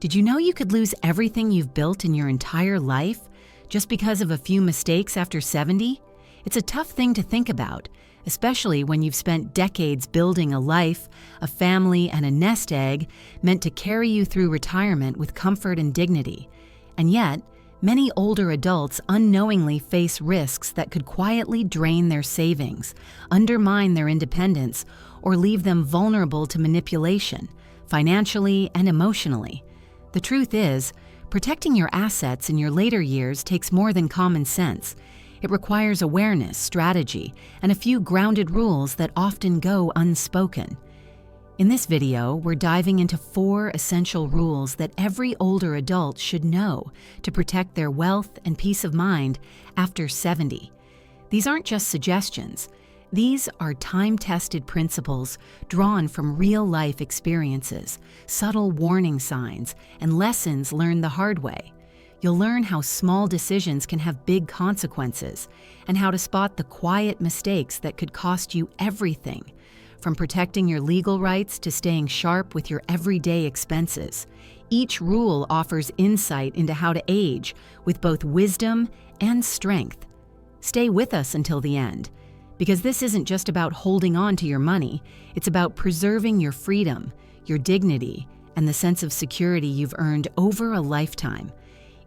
Did you know you could lose everything you've built in your entire life just because of a few mistakes after 70? It's a tough thing to think about, especially when you've spent decades building a life, a family, and a nest egg meant to carry you through retirement with comfort and dignity. And yet, many older adults unknowingly face risks that could quietly drain their savings, undermine their independence, or leave them vulnerable to manipulation, financially and emotionally. The truth is, protecting your assets in your later years takes more than common sense. It requires awareness, strategy, and a few grounded rules that often go unspoken. In this video, we're diving into 4 essential rules that every older adult should know to protect their wealth and peace of mind after 70. These aren't just suggestions. These are time-tested principles drawn from real-life experiences, subtle warning signs, and lessons learned the hard way. You'll learn how small decisions can have big consequences and how to spot the quiet mistakes that could cost you everything, from protecting your legal rights to staying sharp with your everyday expenses. Each rule offers insight into how to age with both wisdom and strength. Stay with us until the end, because this isn't just about holding on to your money, it's about preserving your freedom, your dignity, and the sense of security you've earned over a lifetime.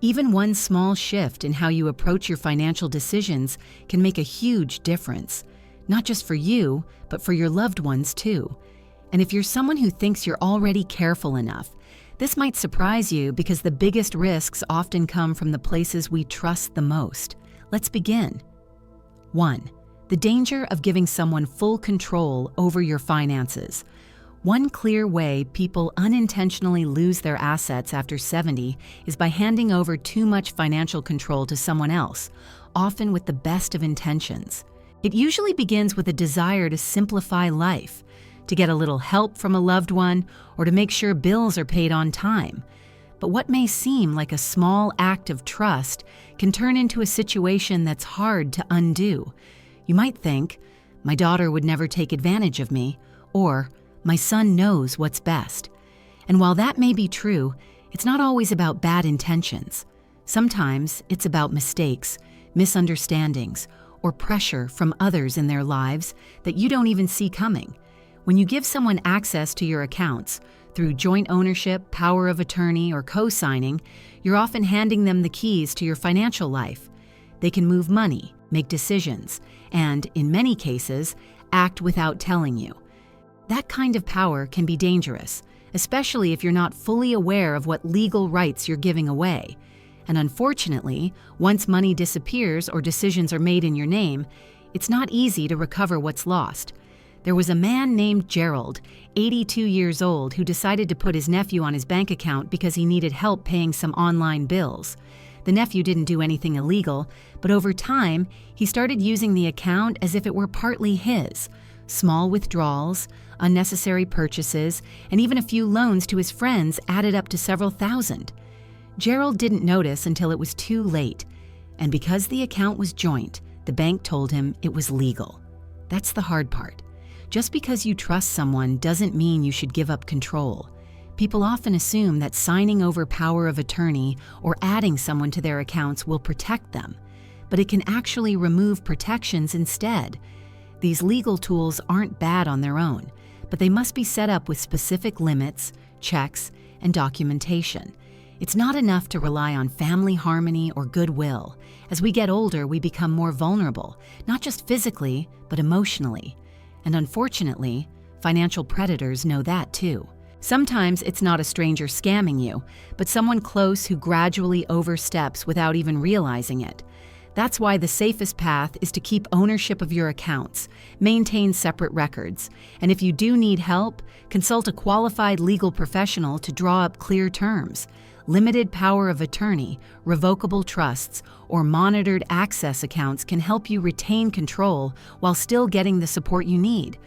Even one small shift in how you approach your financial decisions can make a huge difference, not just for you, but for your loved ones too. And if you're someone who thinks you're already careful enough, this might surprise you because the biggest risks often come from the places we trust the most. Let's begin. 1. The danger of giving someone full control over your finances. One clear way people unintentionally lose their assets after 70 is by handing over too much financial control to someone else, often with the best of intentions. It usually begins with a desire to simplify life, to get a little help from a loved one, or to make sure bills are paid on time. But what may seem like a small act of trust can turn into a situation that's hard to undo. You might think, "My daughter would never take advantage of me," or "My son knows what's best." And while that may be true, it's not always about bad intentions. Sometimes it's about mistakes, misunderstandings, or pressure from others in their lives that you don't even see coming. When you give someone access to your accounts, through joint ownership, power of attorney, or co-signing, you're often handing them the keys to your financial life. They can move money, make decisions, and, in many cases, act without telling you. That kind of power can be dangerous, especially if you're not fully aware of what legal rights you're giving away. And unfortunately, once money disappears or decisions are made in your name, it's not easy to recover what's lost. There was a man named Gerald, 82 years old, who decided to put his nephew on his bank account because he needed help paying some online bills. The nephew didn't do anything illegal, but over time, he started using the account as if it were partly his. Small withdrawals, unnecessary purchases, and even a few loans to his friends added up to several thousand. Gerald didn't notice until it was too late, and because the account was joint, the bank told him it was legal. That's the hard part. Just because you trust someone doesn't mean you should give up control. People often assume that signing over power of attorney or adding someone to their accounts will protect them, but it can actually remove protections instead. These legal tools aren't bad on their own, but they must be set up with specific limits, checks, and documentation. It's not enough to rely on family harmony or goodwill. As we get older, we become more vulnerable, not just physically, but emotionally. And unfortunately, financial predators know that too. Sometimes it's not a stranger scamming you, but someone close who gradually oversteps without even realizing it. That's why the safest path is to keep ownership of your accounts, maintain separate records, and if you do need help, consult a qualified legal professional to draw up clear terms. Limited power of attorney, revocable trusts, or monitored access accounts can help you retain control while still getting the support you need.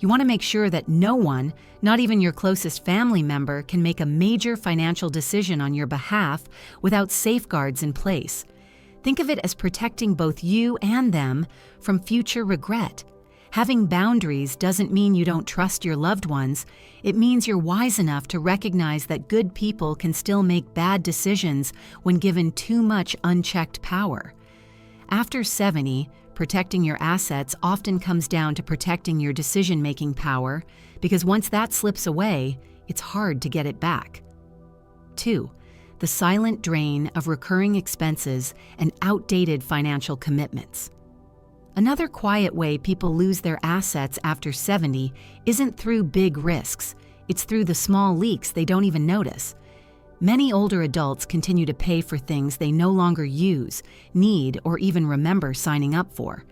You want to make sure that no one, not even your closest family member, can make a major financial decision on your behalf without safeguards in place. Think of it as protecting both you and them from future regret. Having boundaries doesn't mean you don't trust your loved ones. It means you're wise enough to recognize that good people can still make bad decisions when given too much unchecked power. After 70, protecting your assets often comes down to protecting your decision-making power, because once that slips away, it's hard to get it back. 2. The silent drain of recurring expenses and outdated financial commitments. Another quiet way people lose their assets after 70 isn't through big risks. It's through the small leaks they don't even notice. Many older adults continue to pay for things they no longer use, need, or even remember signing up for.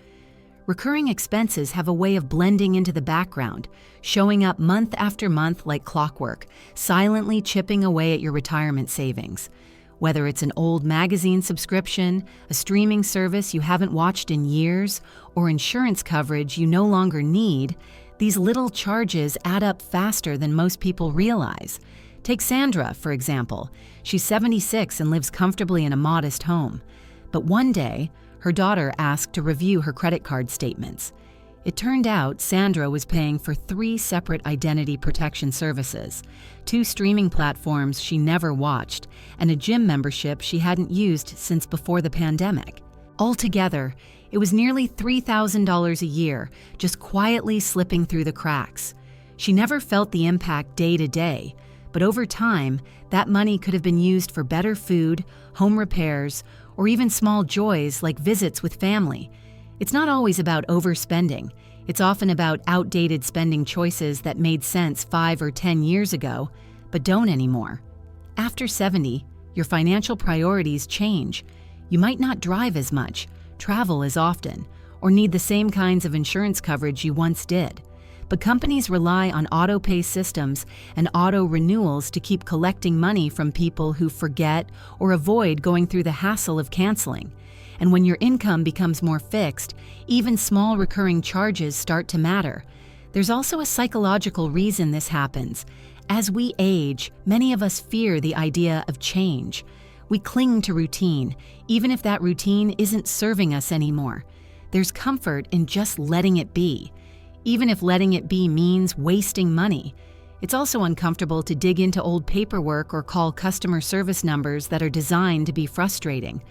Recurring expenses have a way of blending into the background, showing up month after month like clockwork, silently chipping away at your retirement savings. Whether it's an old magazine subscription, a streaming service you haven't watched in years, or insurance coverage you no longer need, these little charges add up faster than most people realize. Take Sandra, for example. She's 76 and lives comfortably in a modest home. But one day, her daughter asked to review her credit card statements. It turned out Sandra was paying for 3 separate identity protection services, 2 streaming platforms she never watched, and a gym membership she hadn't used since before the pandemic. Altogether, it was nearly $3,000 a year, just quietly slipping through the cracks. She never felt the impact day to day, but over time, that money could have been used for better food, home repairs, or even small joys like visits with family. It's not always about overspending. It's often about outdated spending choices that made sense 5 or 10 years ago, but don't anymore. After 70, your financial priorities change. You might not drive as much, travel as often, or need the same kinds of insurance coverage you once did. But companies rely on auto-pay systems and auto-renewals to keep collecting money from people who forget or avoid going through the hassle of canceling. And when your income becomes more fixed, even small recurring charges start to matter. There's also a psychological reason this happens. As we age, many of us fear the idea of change. We cling to routine, even if that routine isn't serving us anymore. There's comfort in just letting it be, even if letting it be means wasting money. It's also uncomfortable to dig into old paperwork or call customer service numbers that are designed to be frustrating.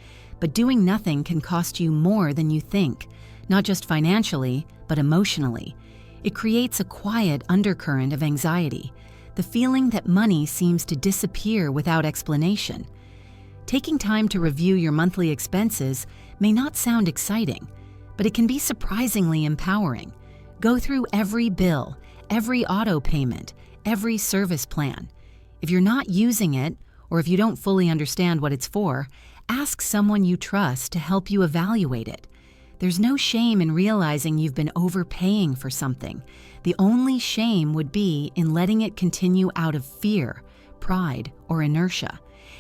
But doing nothing can cost you more than you think, not just financially, but emotionally. It creates a quiet undercurrent of anxiety, the feeling that money seems to disappear without explanation. Taking time to review your monthly expenses may not sound exciting, but it can be surprisingly empowering. Go through every bill, every auto payment, every service plan. If you're not using it, or if you don't fully understand what it's for, ask someone you trust to help you evaluate it. There's no shame in realizing you've been overpaying for something. The only shame would be in letting it continue out of fear, pride, or inertia.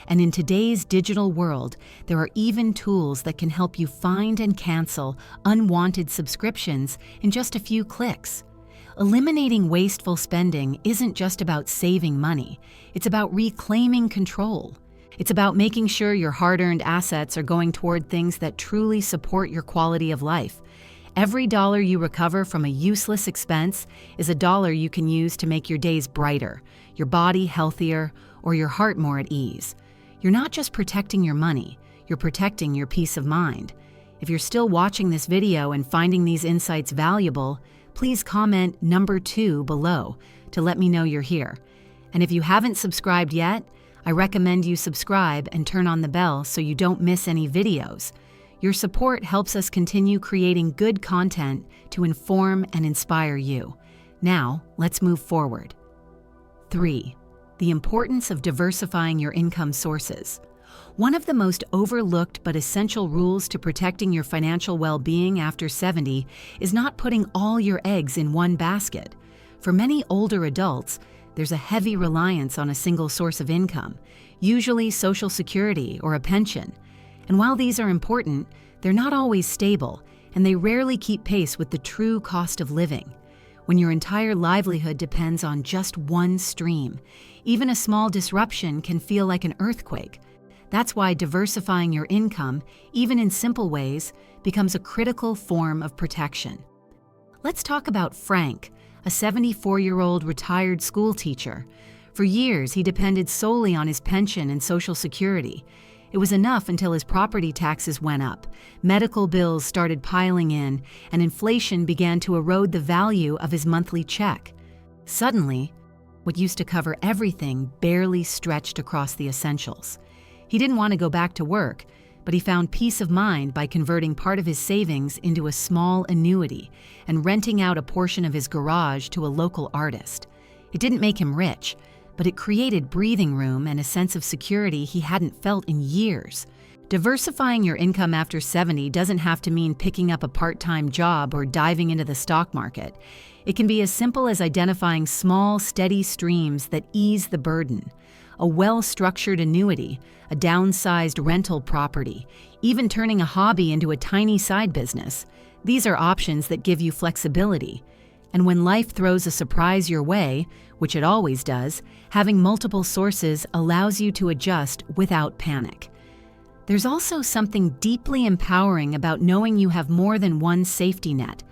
And in today's digital world, there are even tools that can help you find and cancel unwanted subscriptions in just a few clicks. Eliminating wasteful spending isn't just about saving money. It's about reclaiming control. It's about making sure your hard-earned assets are going toward things that truly support your quality of life. Every dollar you recover from a useless expense is a dollar you can use to make your days brighter, your body healthier, or your heart more at ease. You're not just protecting your money, you're protecting your peace of mind. If you're still watching this video and finding these insights valuable, please comment number 2 below to let me know you're here. And if you haven't subscribed yet, I recommend you subscribe and turn on the bell so you don't miss any videos. Your support helps us continue creating good content to inform and inspire you. Now, let's move forward. 3. The importance of diversifying your income sources. One of the most overlooked but essential rules to protecting your financial well-being after 70 is not putting all your eggs in one basket. For many older adults, there's a heavy reliance on a single source of income, usually Social Security or a pension. And while these are important, they're not always stable, and they rarely keep pace with the true cost of living. When your entire livelihood depends on just one stream, even a small disruption can feel like an earthquake. That's why diversifying your income, even in simple ways, becomes a critical form of protection. Let's talk about Frank, a 74-year-old retired school teacher. For years, he depended solely on his pension and Social Security. It was enough until his property taxes went up, medical bills started piling in, and inflation began to erode the value of his monthly check. Suddenly, what used to cover everything barely stretched across the essentials. He didn't want to go back to work, but he found peace of mind by converting part of his savings into a small annuity and renting out a portion of his garage to a local artist. It didn't make him rich, but it created breathing room and a sense of security he hadn't felt in years. Diversifying your income after 70 doesn't have to mean picking up a part-time job or diving into the stock market. It can be as simple as identifying small, steady streams that ease the burden. A well-structured annuity, a downsized rental property, even turning a hobby into a tiny side business. These are options that give you flexibility. And when life throws a surprise your way, which it always does, having multiple sources allows you to adjust without panic. There's also something deeply empowering about knowing you have more than one safety net.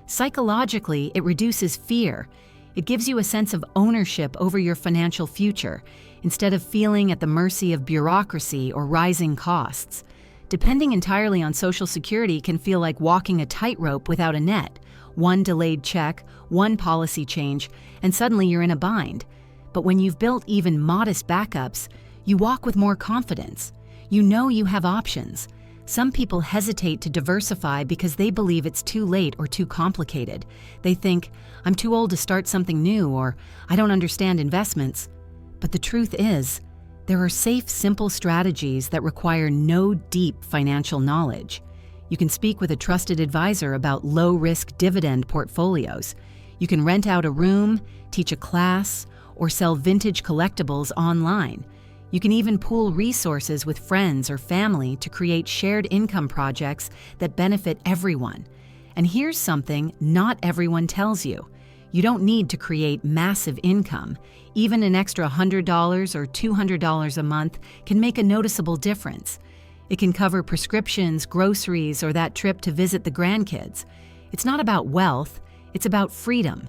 Psychologically, it reduces fear. It gives you a sense of ownership over your financial future, instead of feeling at the mercy of bureaucracy or rising costs. Depending entirely on Social Security can feel like walking a tightrope without a net. One delayed check, one policy change, and suddenly you're in a bind. But when you've built even modest backups, you walk with more confidence. You know you have options. Some people hesitate to diversify because they believe it's too late or too complicated. They think, I'm too old to start something new, or I don't understand investments. But the truth is, there are safe, simple strategies that require no deep financial knowledge. You can speak with a trusted advisor about low-risk dividend portfolios. You can rent out a room, teach a class, or sell vintage collectibles online. You can even pool resources with friends or family to create shared income projects that benefit everyone. And here's something not everyone tells you. You don't need to create massive income. Even an extra $100 or $200 a month can make a noticeable difference. It can cover prescriptions, groceries, or that trip to visit the grandkids. It's not about wealth, it's about freedom,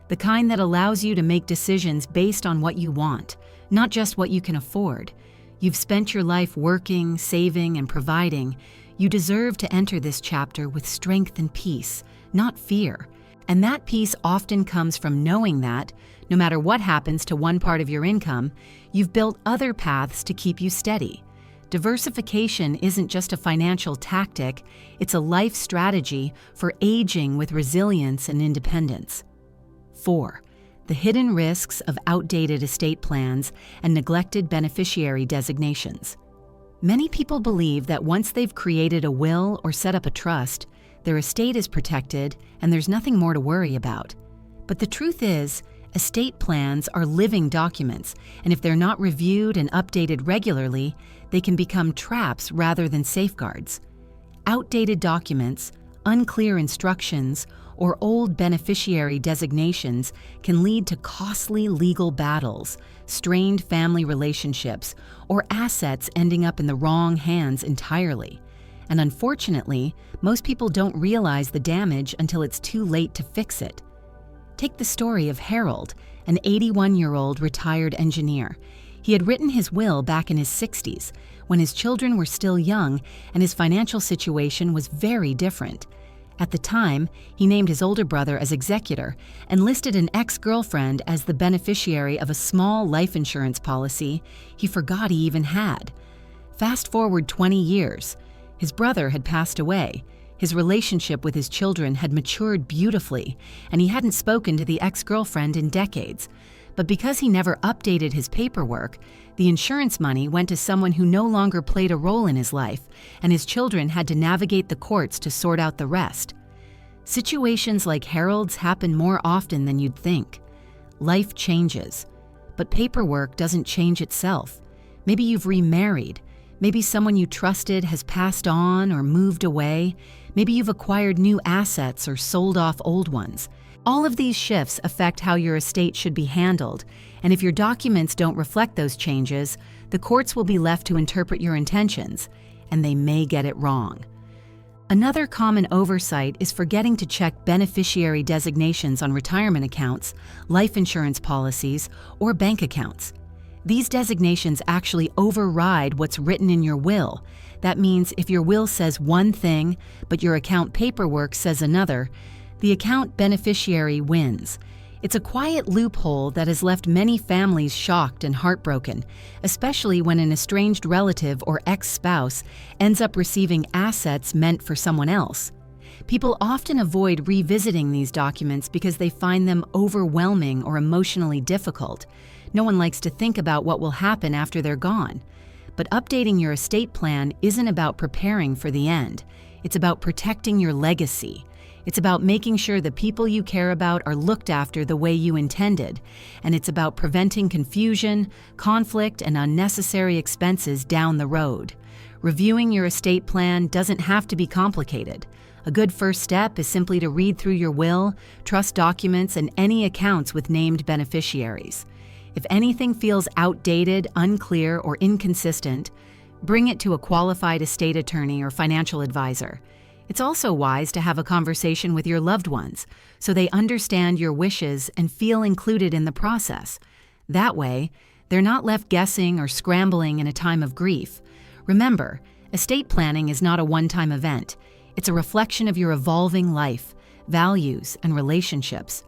the kind that allows you to make decisions based on what you want, not just what you can afford. You've spent your life working, saving, and providing. You deserve to enter this chapter with strength and peace, not fear. And that peace often comes from knowing that, no matter what happens to one part of your income, you've built other paths to keep you steady. Diversification isn't just a financial tactic, it's a life strategy for aging with resilience and independence. 4. The hidden risks of outdated estate plans and neglected beneficiary designations. Many people believe that once they've created a will or set up a trust, their estate is protected and there's nothing more to worry about. But the truth is, estate plans are living documents, and if they're not reviewed and updated regularly, they can become traps rather than safeguards. Outdated documents, unclear instructions, or old beneficiary designations can lead to costly legal battles, strained family relationships, or assets ending up in the wrong hands entirely. And unfortunately, most people don't realize the damage until it's too late to fix it. Take the story of Harold, an 81-year-old retired engineer. He had written his will back in his 60s, when his children were still young and his financial situation was very different. At the time, he named his older brother as executor and listed an ex-girlfriend as the beneficiary of a small life insurance policy he forgot he even had. Fast forward 20 years. His brother had passed away. His relationship with his children had matured beautifully, and he hadn't spoken to the ex-girlfriend in decades. But because he never updated his paperwork, the insurance money went to someone who no longer played a role in his life, and his children had to navigate the courts to sort out the rest. Situations like Harold's happen more often than you'd think. Life changes, but paperwork doesn't change itself. Maybe you've remarried. Maybe someone you trusted has passed on or moved away. Maybe you've acquired new assets or sold off old ones. All of these shifts affect how your estate should be handled, and if your documents don't reflect those changes, the courts will be left to interpret your intentions, and they may get it wrong. Another common oversight is forgetting to check beneficiary designations on retirement accounts, life insurance policies, or bank accounts. These designations actually override what's written in your will. That means if your will says one thing, but your account paperwork says another, the account beneficiary wins. It's a quiet loophole that has left many families shocked and heartbroken, especially when an estranged relative or ex-spouse ends up receiving assets meant for someone else. People often avoid revisiting these documents because they find them overwhelming or emotionally difficult. No one likes to think about what will happen after they're gone. But updating your estate plan isn't about preparing for the end. It's about protecting your legacy. It's about making sure the people you care about are looked after the way you intended. And it's about preventing confusion, conflict, and unnecessary expenses down the road. Reviewing your estate plan doesn't have to be complicated. A good first step is simply to read through your will, trust documents, and any accounts with named beneficiaries. If anything feels outdated, unclear, or inconsistent, bring it to a qualified estate attorney or financial advisor. It's also wise to have a conversation with your loved ones so they understand your wishes and feel included in the process. That way, they're not left guessing or scrambling in a time of grief. Remember, estate planning is not a one-time event. It's a reflection of your evolving life, values, and relationships.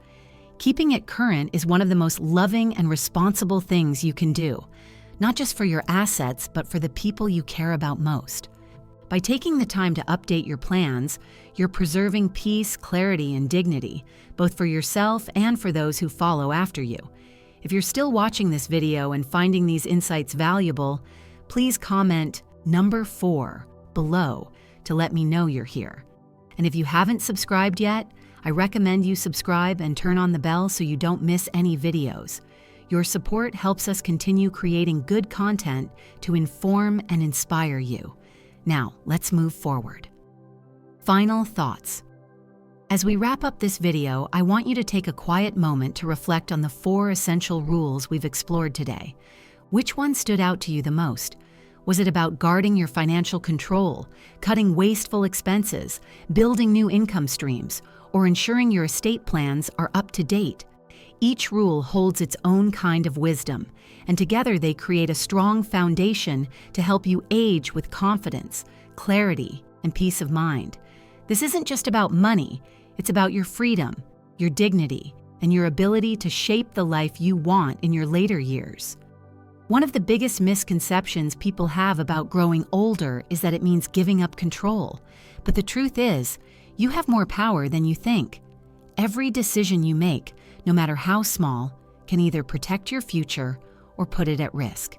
Keeping it current is one of the most loving and responsible things you can do, not just for your assets, but for the people you care about most. By taking the time to update your plans, you're preserving peace, clarity, and dignity, both for yourself and for those who follow after you. If you're still watching this video and finding these insights valuable, please comment number 4 below to let me know you're here. And if you haven't subscribed yet, I recommend you subscribe and turn on the bell so you don't miss any videos. Your support helps us continue creating good content to inform and inspire you. Now, let's move forward. Final thoughts. As we wrap up this video, I want you to take a quiet moment to reflect on the 4 essential rules we've explored today. Which one stood out to you the most? Was it about guarding your financial control, cutting wasteful expenses, building new income streams, or ensuring your estate plans are up to date? Each rule holds its own kind of wisdom, and together they create a strong foundation to help you age with confidence, clarity, and peace of mind. This isn't just about money, it's about your freedom, your dignity, and your ability to shape the life you want in your later years. One of the biggest misconceptions people have about growing older is that it means giving up control. But the truth is, you have more power than you think. Every decision you make, no matter how small, can either protect your future or put it at risk.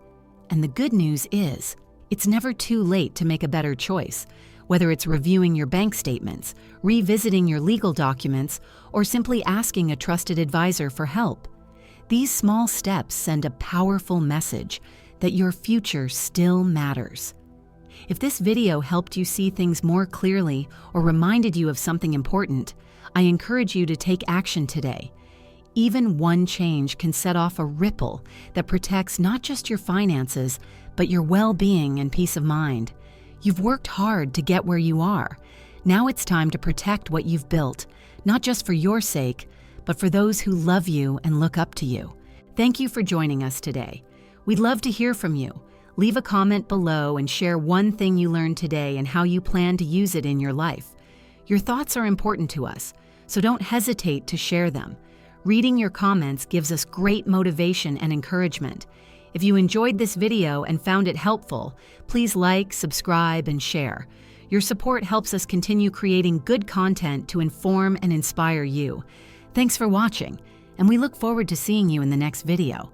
And the good news is, it's never too late to make a better choice, whether it's reviewing your bank statements, revisiting your legal documents, or simply asking a trusted advisor for help. These small steps send a powerful message that your future still matters. If this video helped you see things more clearly or reminded you of something important, I encourage you to take action today. Even one change can set off a ripple that protects not just your finances, but your well-being and peace of mind. You've worked hard to get where you are. Now it's time to protect what you've built, not just for your sake, but for those who love you and look up to you. Thank you for joining us today. We'd love to hear from you. Leave a comment below and share one thing you learned today and how you plan to use it in your life. Your thoughts are important to us, so don't hesitate to share them. Reading your comments gives us great motivation and encouragement. If you enjoyed this video and found it helpful, please like, subscribe, and share. Your support helps us continue creating good content to inform and inspire you. Thanks for watching, and we look forward to seeing you in the next video.